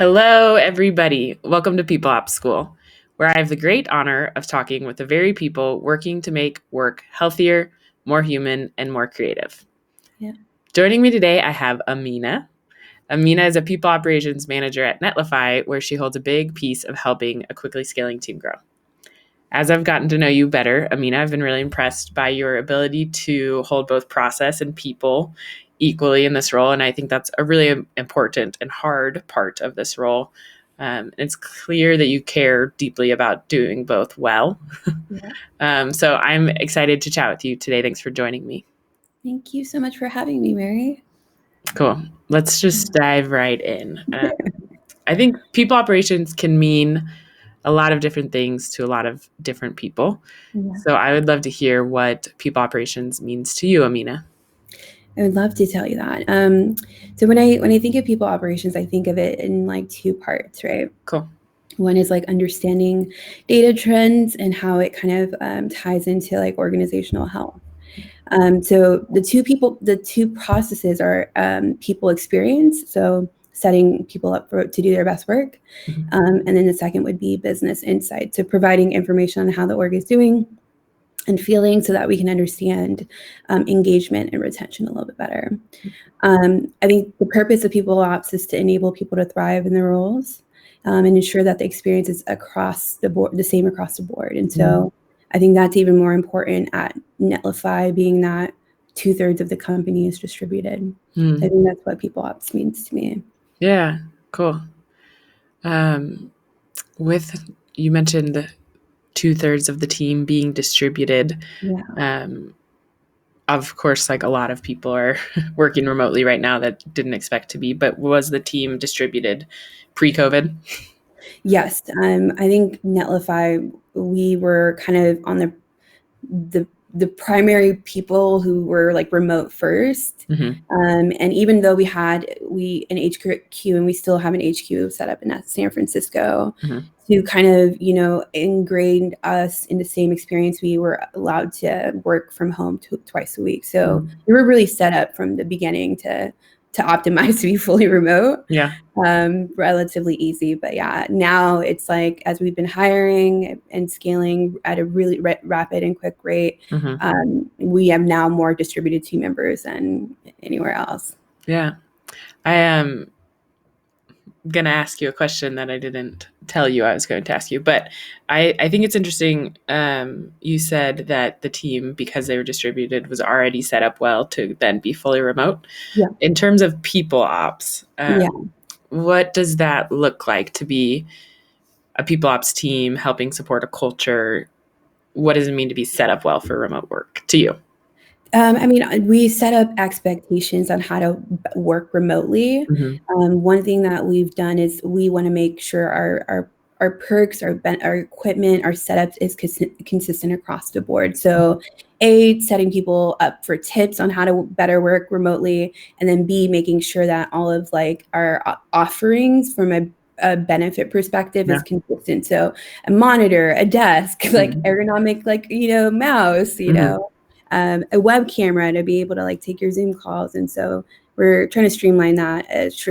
Hello, everybody. Welcome to People Ops School, where I have the great honor of talking with the very people working to make work healthier, more human, and more creative. Yeah. Joining me today, I have Amina. Amina is a people operations manager at Netlify, where she holds a big piece of helping a quickly scaling team grow. As I've gotten to know you better, Amina, I've been really impressed by your ability to hold both process and people equally in this role. And I think that's a really important and hard part of this role. It's clear that you care deeply about doing both well. Yeah. So I'm excited to chat with you today. Thanks for joining me. Thank you so much for having me, Mary. Cool. Let's just dive right in. I think people operations can mean a lot of different things to a lot of different people. Yeah. So I would love to hear what people operations means to you, Amina. I would love to tell you that. So when I think of people operations, I think of it in like two parts, right? Cool. One is like understanding data trends and how it kind of ties into like organizational health. So the two processes are people experience, so setting people up to do their best work. And then the second would be business insight, so providing information on how the org is doing and feeling so that we can understand engagement and retention a little bit better. I think the purpose of people ops is to enable people to thrive in their roles and ensure that the experience is across the board, the same across the board. And so I think that's even more important at Netlify, being that 2/3 of the company is distributed. I think that's what people ops means to me. Yeah, cool. You mentioned 2/3 of the team being distributed. Yeah. Of course, like a lot of people are working remotely right now that didn't expect to be, but was the team distributed pre-COVID? Yes. I think Netlify, we were kind of on the primary people who were like remote first. And even though we had an HQ and we still have an HQ set up in San Francisco to kind of, ingrain us in the same experience, we were allowed to work from home twice a week. So we were really set up from the beginning to optimize to be fully remote. Yeah. Relatively easy. But yeah, now it's like, as we've been hiring and scaling at a really rapid and quick rate, we have now more distributed team members than anywhere else. Yeah. I am going to ask you a question that I didn't tell you I was going to ask you, but I think it's interesting. You said that the team, because they were distributed, was already set up well to then be fully remote. Yeah. In terms of people ops, what does that look like to be a people ops team helping support a culture? What does it mean to be set up well for remote work to you? I mean, we set up expectations on how to work remotely. One thing that we've done is we want to make sure our perks, our equipment, our setup is consistent across the board. So A, setting people up for tips on how to better work remotely, and then B, making sure that all of like our offerings from a benefit perspective is consistent. So a monitor, a desk, like ergonomic, like, mouse, a web camera to be able to like take your Zoom calls. And so we're trying to streamline that as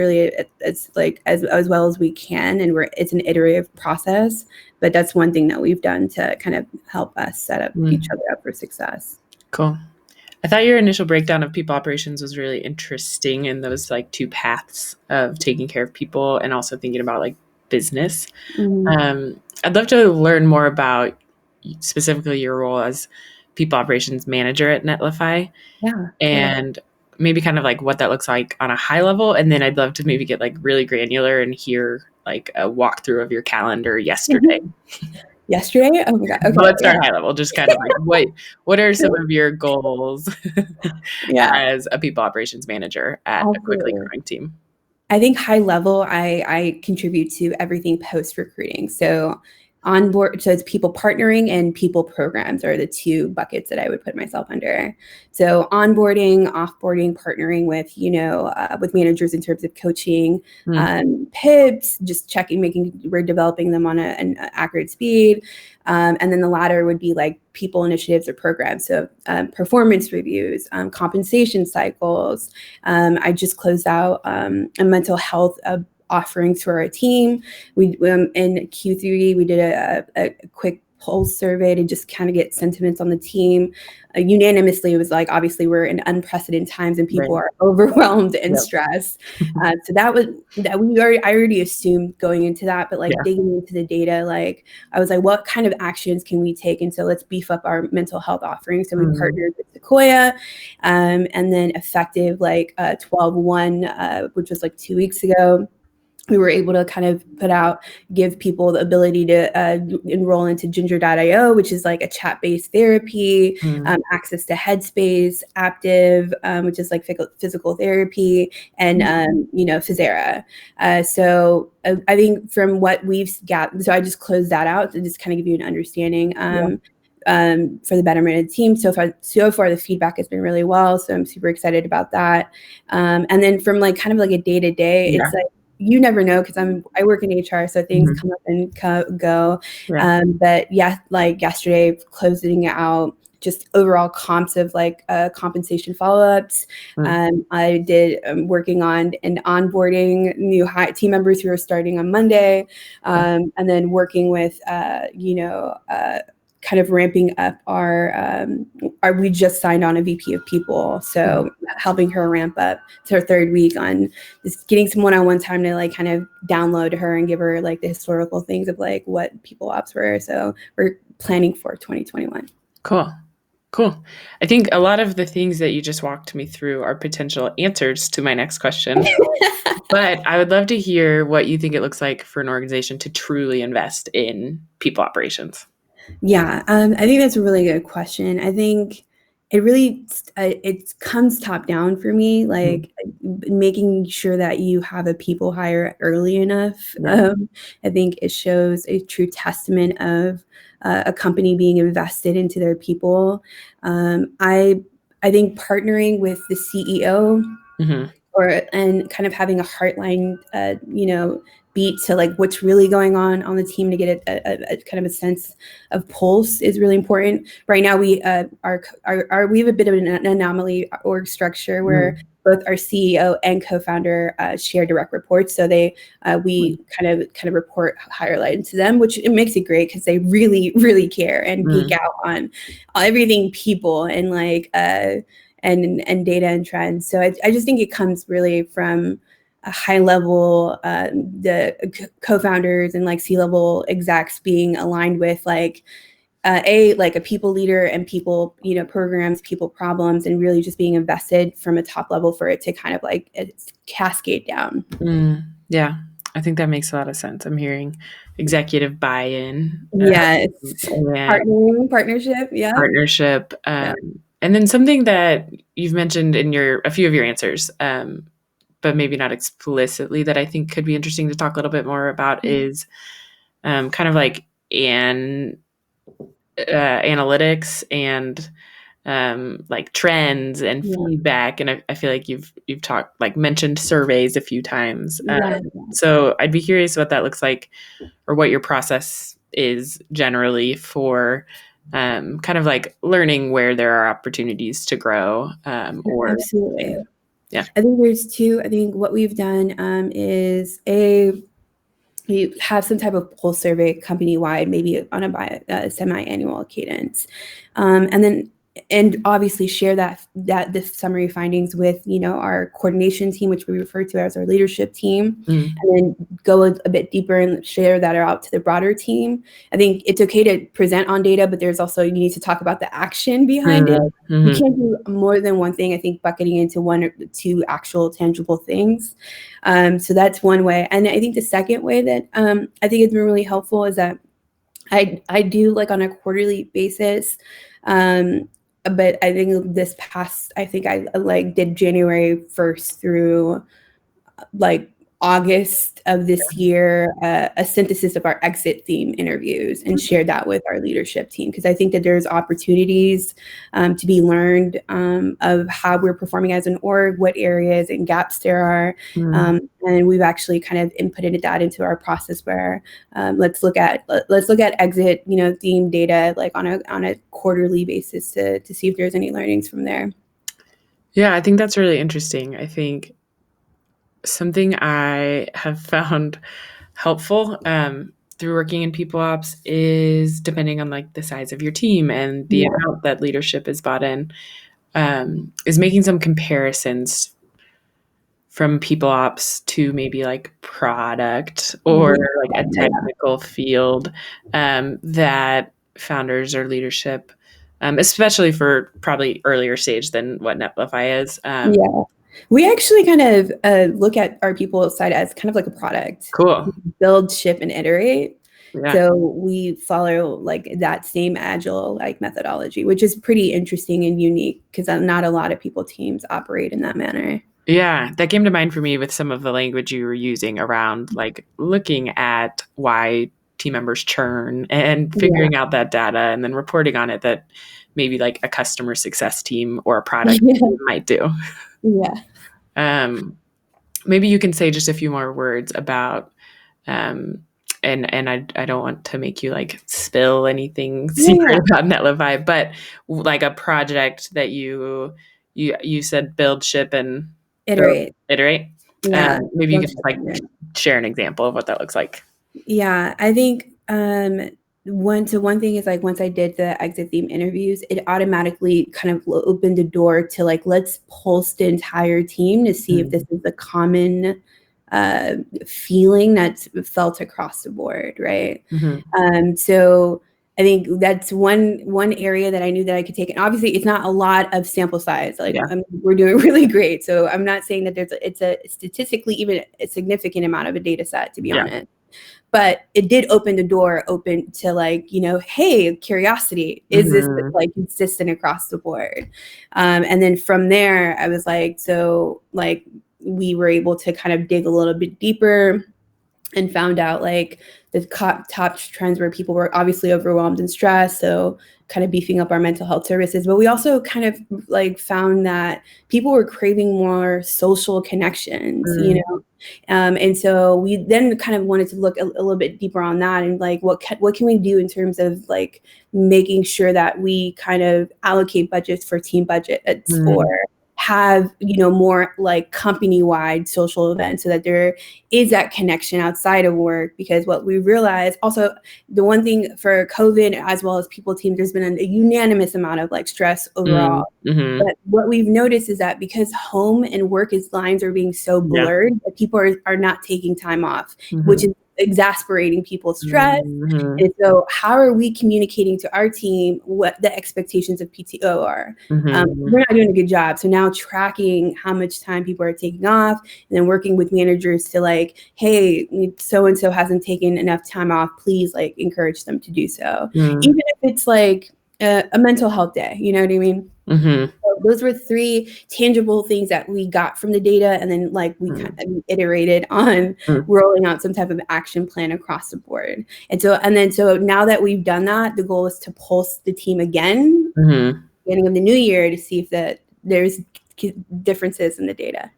like as well as we can. And it's an iterative process, but that's one thing that we've done to kind of help us set up each other up for success. Cool. I thought your initial breakdown of people operations was really interesting in those like two paths of taking care of people and also thinking about like business. I'd love to learn more about specifically your role as people operations manager at Netlify. And maybe kind of like what that looks like on a high level. And then I'd love to maybe get like really granular and hear like a walkthrough of your calendar yesterday. Yesterday? Oh my God. Okay. Let's start high level. Just kind of like what are some of your goals as a people operations manager at a quickly growing team? I think high level, I contribute to everything post recruiting. So onboard, so it's people partnering and people programs are the two buckets that I would put myself under. So onboarding, offboarding, partnering with, with managers in terms of coaching, PIPs, just checking, making we're developing them on an accurate speed. And then the latter would be like people initiatives or programs. So performance reviews, compensation cycles. I just closed out a mental health offerings for our team. We in Q3 we did a quick pulse survey to just kind of get sentiments on the team. Unanimously, it was like, obviously we're in unprecedented times and people Right. are overwhelmed and Yep. stressed. So I already assumed going into that, but like Yeah. digging into the data, like I was like, what kind of actions can we take? And so let's beef up our mental health offerings. So we partnered with Sequoia, and then effective like 12/1, which was like 2 weeks ago. We were able to kind of give people the ability to enroll into Ginger.io, which is like a chat-based therapy, access to Headspace, Active, which is like physical therapy, and Physera. So I think from what we've got, so I just closed that out to just kind of give you an understanding. For the betterment of the team. So far the feedback has been really well. So I'm super excited about that. And then from like kind of like a day to day, it's like, you never know, because I work in HR, so things come up and go. But yeah, like yesterday, closing out just overall comps of like compensation follow-ups. I did working on and onboarding new team members who are starting on Monday, and then working with kind of ramping up we just signed on a VP of people, so helping her ramp up to her third week on just getting some one-on-one time to like kind of download her and give her like the historical things of like what people ops were. So we're planning for 2021. Cool. I think a lot of the things that you just walked me through are potential answers to my next question. But I would love to hear what you think it looks like for an organization to truly invest in people operations. Yeah, I think that's a really good question. I think it really it comes top down for me, like making sure that you have a people hire early enough. I think it shows a true testament of a company being invested into their people. I think partnering with the CEO and kind of having a heartline, beat to like what's really going on the team to get a kind of a sense of pulse is really important. Right now, we have a bit of an anomaly org structure where both our CEO and co-founder share direct reports. So we kind of report highlighted to them, which it makes it great because they really, really care and geek out on everything people and like and data and trends. So I just think it comes really from a high level, the co-founders and like C-level execs being aligned with like a people leader and people, programs, people problems, and really just being invested from a top level for it to kind of like cascade down. Yeah, I think that makes a lot of sense. I'm hearing executive buy-in. Yes. Partnership. Yeah. Partnership. And then something that you've mentioned in a few of your answers, but maybe not explicitly, that I think could be interesting to talk a little bit more about is kind of like analytics and like trends and feedback. And I feel like you've mentioned surveys a few times. So I'd be curious what that looks like, or what your process is generally for kind of like learning where there are opportunities to grow. Absolutely. Yeah. I think there's two. I think what we've done is we have some type of pulse survey company-wide, maybe on a semi-annual cadence. And obviously share the summary findings with, our coordination team, which we refer to as our leadership team, and then go a bit deeper and share that out to the broader team. I think it's okay to present on data, but there's also, you need to talk about the action behind it. You can't do more than one thing. I think bucketing into one or two actual tangible things. So that's one way. And I think the second way that I think it's been really helpful is that I do like on a quarterly basis. But I think I like did January 1st through like August of this year, a synthesis of our exit theme interviews and shared that with our leadership team. Because I think that there's opportunities to be learned of how we're performing as an org, what areas and gaps there are. And we've actually kind of inputted that into our process where let's look at exit, theme data like on a quarterly basis to see if there's any learnings from there. Yeah, I think that's really interesting. I think something I have found helpful through working in people ops is, depending on like the size of your team and the amount that leadership is bought in, is making some comparisons from people ops to maybe like product or like a technical field that founders or leadership, especially for probably earlier stage than what Netlify is. We actually kind of look at our people side as kind of like a product. Cool. Build, ship, and iterate. Yeah. So we follow like that same agile like methodology, which is pretty interesting and unique because not a lot of people teams operate in that manner. Yeah, that came to mind for me with some of the language you were using around like looking at why team members churn and figuring out that data and then reporting on it, that maybe like a customer success team or a product team might do. Maybe you can say just a few more words about and I don't want to make you like spill anything secret about Netlify, but like a project that you said build, ship, and iterate. Maybe you could just like share an example of what that looks like. Yeah, I think one thing is like once I did the exit theme interviews, it automatically kind of opened the door to like, let's pulse the entire team to see if this is a common feeling that's felt across the board, right? So I think that's one area that I knew that I could take. And obviously it's not a lot of sample size. Like we're doing really great. So I'm not saying that it's a statistically even a significant amount of a data set, to be honest. But it did open the door open to like, you know, hey, curiosity, is this like consistent across the board? And then from there, I was like, so like we were able to kind of dig a little bit deeper and found out like the top trends where people were obviously overwhelmed and stressed. So kind of beefing up our mental health services. But we also kind of like found that people were craving more social connections, you know? And so we then kind of wanted to look a little bit deeper on that and like, what can we do in terms of like making sure that we kind of allocate budgets for team budgets or have, you know, more like company-wide social events so that there is that connection outside of work. Because what we realized also, the one thing for COVID as well as people teams, there's been a unanimous amount of like stress overall. But what we've noticed is that because home and work lines are being so blurred, that people are not taking time off, which is exasperating people's stress. And so how are we communicating to our team what the expectations of PTO are? We're not doing a good job. So now tracking how much time people are taking off and then working with managers to like, hey, so-and-so hasn't taken enough time off, please like encourage them to do so. Even if it's like a mental health day, you know what I mean? So those were 3 tangible things that we got from the data. And then like we kind of iterated on rolling out some type of action plan across the board. And so now that we've done that, the goal is to pulse the team again, beginning of the new year, to see if there's differences in the data.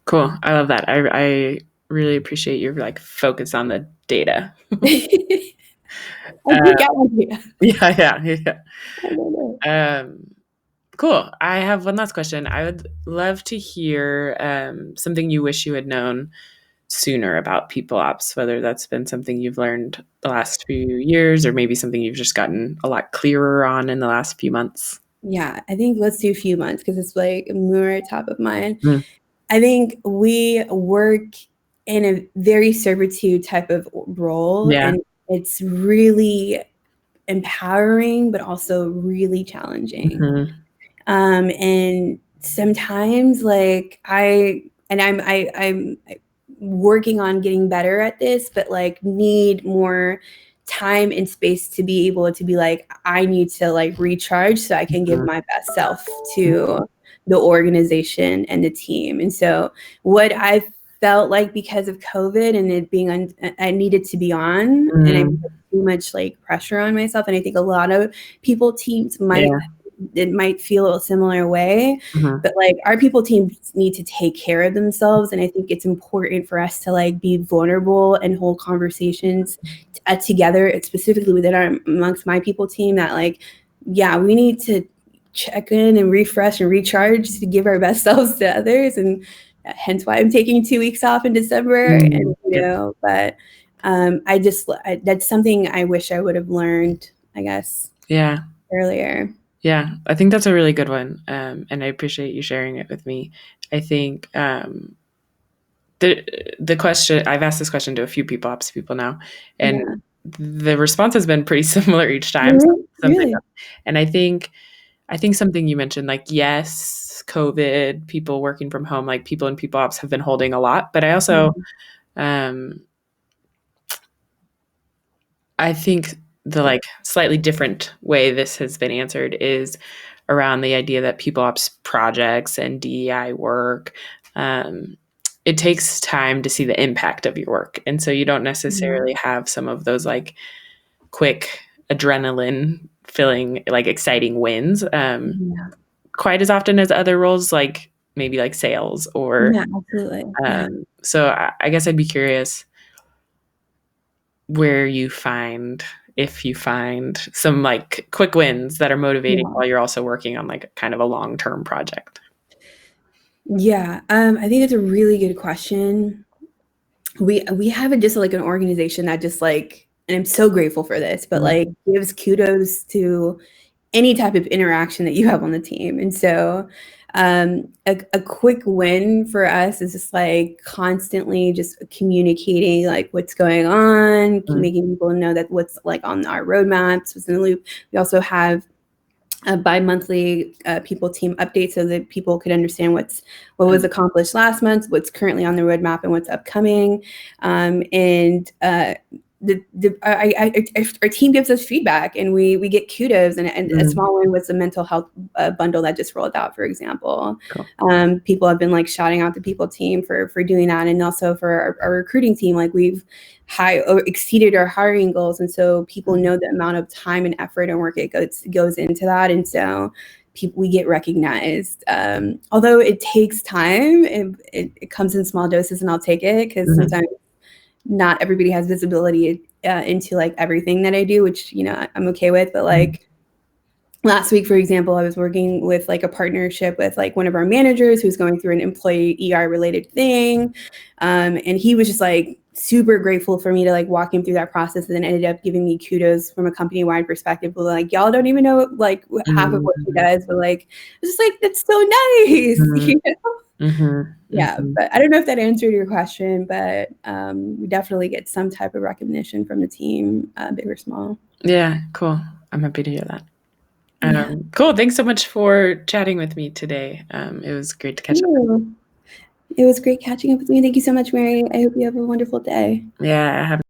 Cool. I love that. I really appreciate your like focus on the data. Cool. I have one last question. I would love to hear something you wish you had known sooner about people ops, whether that's been something you've learned the last few years or maybe something you've just gotten a lot clearer on in the last few months. Yeah, I think let's do a few months because it's like more top of mind. I think we work in a very servitude type of role, and it's really empowering, but also really challenging. And sometimes like I'm working on getting better at this, but like need more time and space to be able to be like, I need to like recharge so I can give my best self to the organization and the team. And so what I felt like because of COVID and it being I needed to be on and I put too much like pressure on myself. And I think a lot of teams might feel a similar way, but like our people teams need to take care of themselves. And I think it's important for us to like be vulnerable and hold conversations together, specifically amongst my people team, that like, yeah, we need to check in and refresh and recharge to give our best selves to others. And hence why I'm taking 2 weeks off in December, and, Yep. but, that's something I wish I would have learned, I guess, Yeah. earlier. Yeah, I think that's a really good one, and I appreciate you sharing it with me. I think the question I've asked this question to a few people, ops people now, and Yeah. the response has been pretty similar each time. Something, Really? and I think something you mentioned, like yes, COVID, people working from home, like people in people ops have been holding a lot, but I also Mhm. um, I think the like slightly different way this has been answered is around the idea that people ops projects and DEI work. It takes time to see the impact of your work. And so you don't necessarily have some of those like quick adrenaline filling, like exciting wins Yeah. quite as often as other roles, like maybe like sales or. Yeah, absolutely. Yeah. So I guess I'd be curious where you find if you find some like quick wins that are motivating Yeah. while you're also working on like kind of a long-term project. Yeah, I think that's a really good question. We have a just, like, an organization that just, like, and I'm so grateful for this, but, Mhm, like, gives kudos to any type of interaction that you have on the team, and so, a quick win for us is just, like, constantly just communicating, like, what's going on, mhm, making people know that what's, like, on our roadmaps, what's in the loop. We also have a bi-monthly people team update so that people could understand what was accomplished last month, what's currently on the roadmap, and what's upcoming. And our team gives us feedback, and we get kudos. And a mhm. small one was the mental health bundle that just rolled out, for example. Cool. People have been like shouting out the people team for doing that, and also for our recruiting team. Like we've exceeded our hiring goals, and so people know the amount of time and effort and work it goes into that, and so we get recognized. Although it takes time, it comes in small doses, and I'll take it because Mhm, sometimes not everybody has visibility into like everything that I do, which I'm okay with, but mhm, like last week, for example, I was working with like a partnership with like one of our managers who's going through an employee EI related thing. And he was just like super grateful for me to like walk him through that process, and then ended up giving me kudos from a company wide perspective. But like, y'all don't even know like half of what he mhm, does, but like, it's just like, that's so nice. mhm, mhm, Yeah. mhm. But I don't know if that answered your question, but we definitely get some type of recognition from the team, big or small. Yeah, cool. I'm happy to hear that. Yeah. Cool. Thanks so much for chatting with me today. It was great to catch up. It was great catching up with me. Thank you so much, Mary. I hope you have a wonderful day. Yeah, have